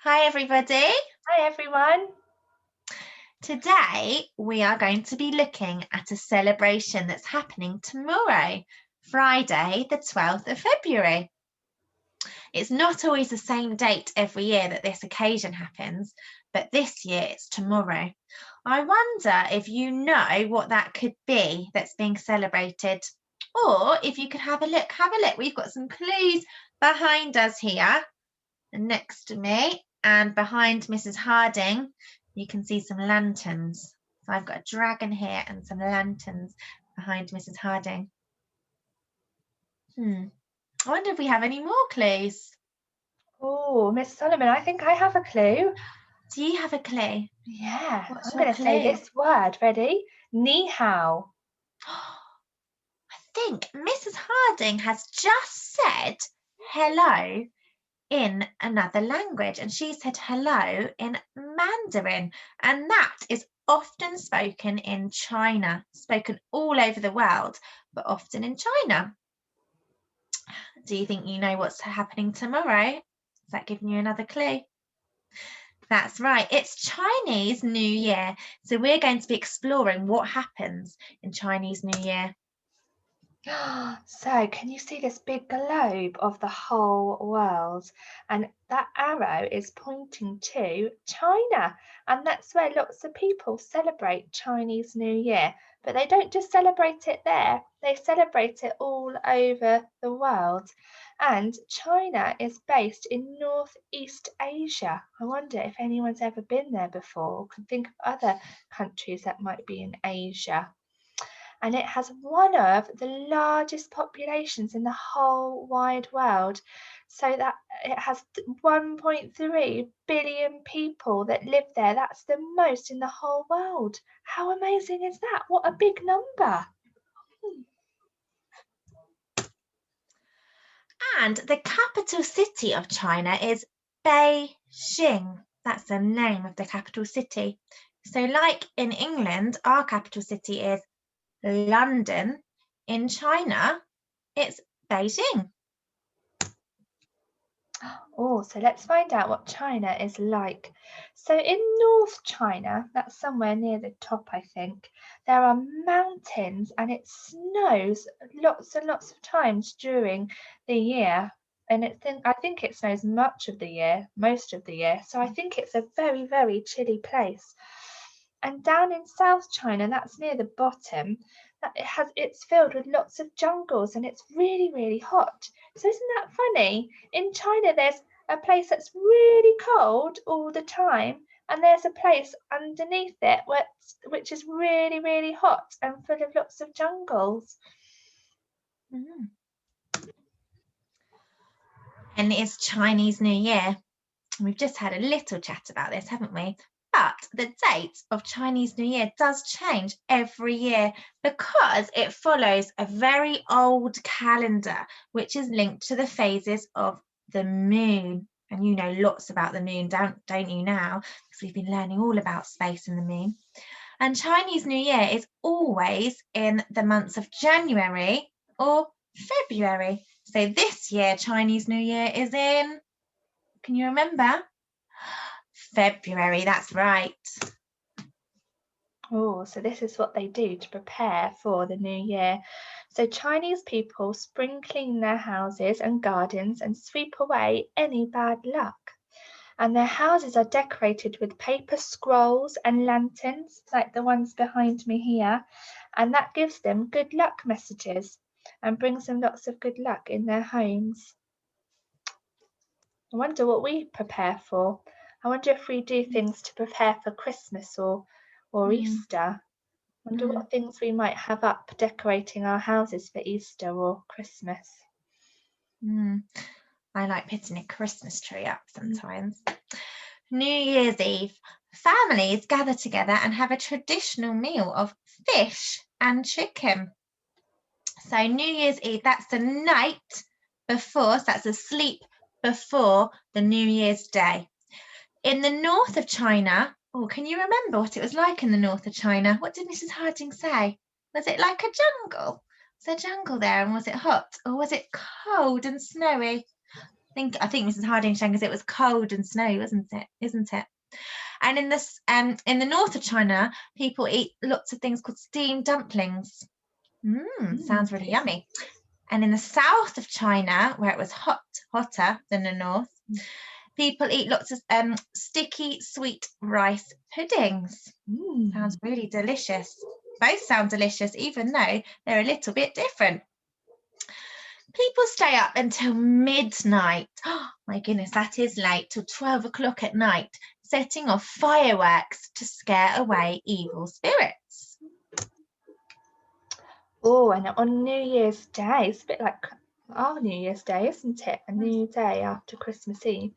Hi everybody. Hi everyone. Today we are going to be looking at a celebration that's happening tomorrow, Friday the 12th of February. It's not always the same date every year that this occasion happens, but this year it's tomorrow. I wonder if you know what that could be that's being celebrated, or if you could have a look. Have a look. We've got some clues behind us here next to me, and behind Mrs. Harding you can see some lanterns. So I've got a dragon here and some lanterns behind Mrs. Harding. I wonder if we have any more clues. Oh, Miss Solomon, I think I have a clue. Do you have a clue? Yeah, What's I'm your going to say clue? this word. Ready? Ni hao. I think Mrs. Harding has just said hello in another language, and she said hello in Mandarin, and that is often spoken in China, spoken all over the world, but often in China. Do you think you know what's happening tomorrow? Is that giving you another clue? That's right, it's Chinese New Year. So we're going to be exploring what happens in Chinese New Year. So, can you see this big globe of the whole world? And that arrow is pointing to China. And that's where lots of people celebrate Chinese New Year. But they don't just celebrate it there, they celebrate it all over the world. And China is based in Northeast Asia. I wonder if anyone's ever been there before or can think of other countries that might be in Asia, and it has one of the largest populations in the whole wide world. So that it has 1.3 billion people that live there. That's the most in the whole world. How amazing is that? What a big number. And the capital city of China is Beijing. That's the name of the capital city. So, like in England, our capital city is London. In China, it's Beijing. Oh, so let's find out what China is like. So in North China, that's somewhere near the top, I think, there are mountains and it snows lots and lots of times during the year. And I think it snows much of the year, most of the year. So I think it's a very, very chilly place. And down in South China, that's near the bottom, it's filled with lots of jungles and it's really, really hot. So isn't that funny? In China, there's a place that's really cold all the time, and there's a place underneath it which is really, really hot and full of lots of jungles. Mm. And it's Chinese New Year. We've just had a little chat about this, haven't we? But the date of Chinese New Year does change every year because it follows a very old calendar, which is linked to the phases of the moon. And you know lots about the moon, don't you now? Because we've been learning all about space and the moon. And Chinese New Year is always in the months of January or February. So this year, Chinese New Year is in, can you remember? February, that's right. Oh, so this is what they do to prepare for the new year. So Chinese people spring clean their houses and gardens and sweep away any bad luck. And their houses are decorated with paper scrolls and lanterns, like the ones behind me here, and that gives them good luck messages and brings them lots of good luck in their homes. I wonder what we prepare for. I wonder if we do things to prepare for Christmas or Mm, Easter. I wonder mm, what things we might have up decorating our houses for Easter or Christmas. mm. I like putting a Christmas tree up Mm. sometimes. New Year's Eve, families gather together and have a traditional meal of fish and chicken. So New Year's Eve, that's the night before, so that's the sleep before the New Year's Day. In the north of China, oh, can you remember what it was like in the north of China? What did Mrs. Harding say? Was it like a jungle? Was there jungle there and was it hot or was it cold and snowy? I think Mrs. Harding sang because it was cold and snowy, wasn't it? Isn't it? And in the north of China, people eat lots of things called steamed dumplings. Sounds really yummy. And in the south of China, where it was hotter than the north, people eat lots of sticky sweet rice puddings. Sounds really delicious. Both sound delicious, even though they're a little bit different. People stay up until midnight. Oh my goodness, that is late, till 12 o'clock at night, setting off fireworks to scare away evil spirits. Oh, and on New Year's Day, it's a bit like our New Year's Day, isn't it? A new day after Christmas Eve.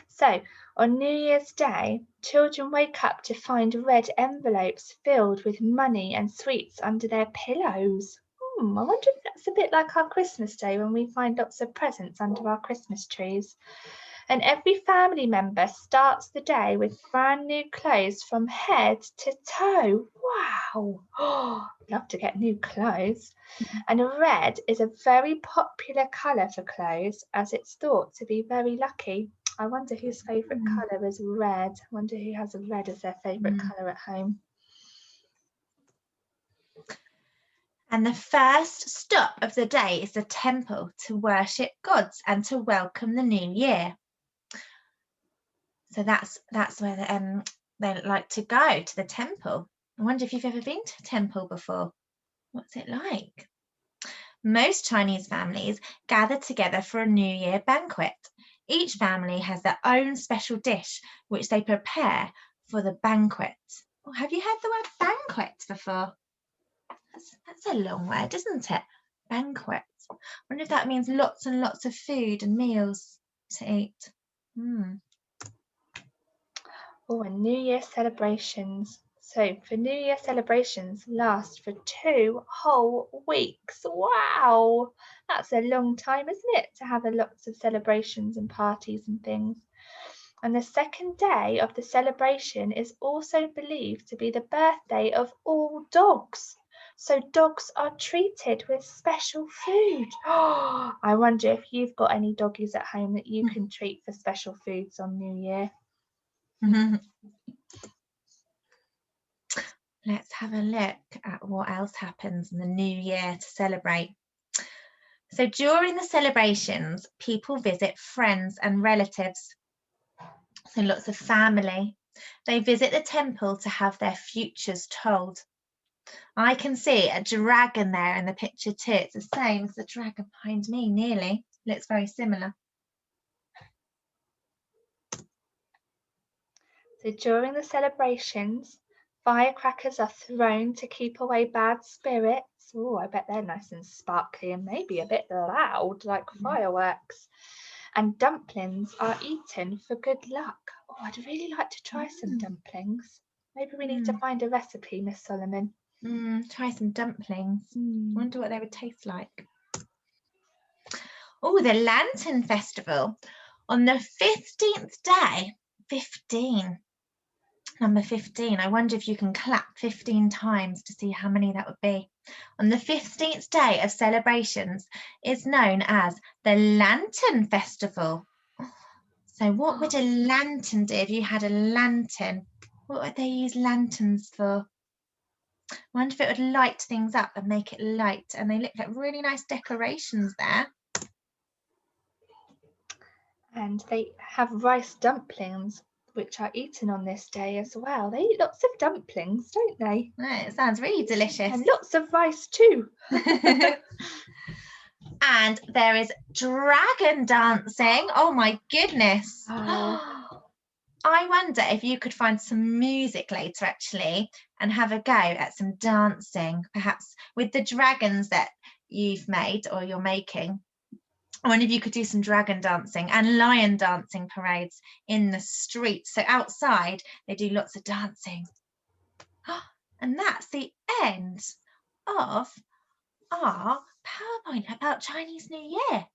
So, on New Year's Day, children wake up to find red envelopes filled with money and sweets under their pillows. I wonder if that's a bit like our Christmas Day when we find lots of presents under our Christmas trees. And every family member starts the day with brand new clothes from head to toe. Wow! Love to get new clothes. And red is a very popular colour for clothes as it's thought to be very lucky. I wonder whose favourite colour is red. I wonder who has red as their favourite colour at home. And the first stop of the day is the temple to worship gods and to welcome the new year. So that's where they like to go, to the temple. I wonder if you've ever been to a temple before. What's it like? Most Chinese families gather together for a New Year banquet. Each family has their own special dish which they prepare for the banquet. Oh, have you heard the word banquet before? That's a long word, isn't it? Banquet. I wonder if that means lots and lots of food and meals to eat. Oh, and New Year celebrations. So for New Year celebrations last for 2 whole weeks. Wow, that's a long time, isn't it, to have lots of celebrations and parties and things. And the second day of the celebration is also believed to be the birthday of all dogs. So dogs are treated with special food. Oh, I wonder if you've got any doggies at home that you can treat for special foods on New Year. Let's have a look at what else happens in the new year to celebrate. So during the celebrations, people visit friends and relatives. So lots of family. They visit the temple to have their futures told. I can see a dragon there in the picture too. It's the same as the dragon behind me, nearly. Looks very similar. So during the celebrations, firecrackers are thrown to keep away bad spirits. Oh, I bet they're nice and sparkly and maybe a bit loud, like fireworks. And dumplings are eaten for good luck. Oh, I'd really like to try some dumplings. Maybe we need to find a recipe, Miss Solomon. Try some dumplings. Wonder what they would taste like. Oh, the Lantern Festival. On the 15th day, 15. Number 15. I wonder if you can clap 15 times to see how many that would be. On the 15th day of celebrations is known as the Lantern Festival. So what would a lantern do if you had a lantern? What would they use lanterns for? I wonder if it would light things up and make it light. And they look like really nice decorations there. And they have rice dumplings, which are eaten on this day as well. They eat lots of dumplings, don't they? Oh, it sounds really delicious. And lots of rice too. And there is dragon dancing. Oh my goodness. Oh. I wonder if you could find some music later actually and have a go at some dancing, perhaps with the dragons that you've made or you're making. I wonder if you could do some dragon dancing and lion dancing parades in the streets. So outside, they do lots of dancing. And that's the end of our PowerPoint about Chinese New Year.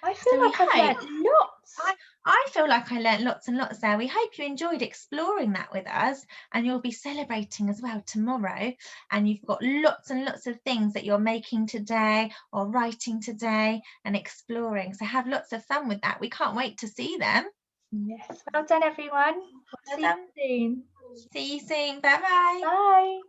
I feel So we like I've hope, learnt lots. I feel like I learnt lots and lots there. We hope you enjoyed exploring that with us, and you'll be celebrating as well tomorrow. And you've got lots and lots of things that you're making today or writing today and exploring. So have lots of fun with that. We can't wait to see them. Yes, well done everyone. Well See done. you soon. See you soon. Bye bye. Bye.